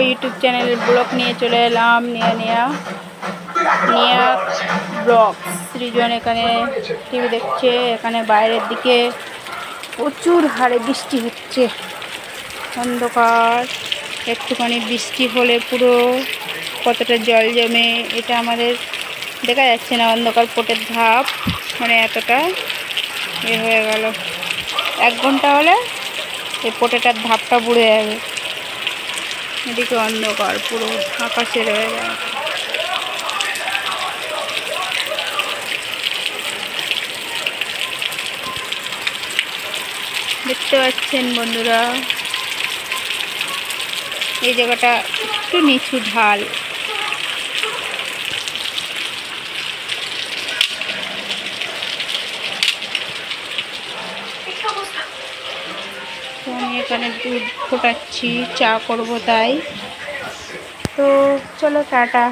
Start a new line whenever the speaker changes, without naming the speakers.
YouTube চ্যানেলের blog নিয়ে চলে এলাম। নিয়া ব্লগ। সৃজন এখানে টিভি দেখছে। এখানে বাইরের দিকে প্রচুর হারে বৃষ্টি হচ্ছে, অন্ধকার। একটুখানি বৃষ্টি হলে পুরো কতটা জল জমে এটা আমাদের দেখা যাচ্ছে না। অন্ধকার পোটের ধাপ, মানে এতটা হয়ে গেল। 1 ঘন্টা হলে এই পোটেটার ধাপটা বুড়ে যাবে। এদিকে অন্ধকার পুরো আকাশে রয়ে যায়। দেখতে পাচ্ছেন বন্ধুরা, এই জায়গাটা একটু নিচু ঢাল। তো আমি এখানে দুধ ফোটাচ্ছি, চা করবো তাই। তো চলো টাটা।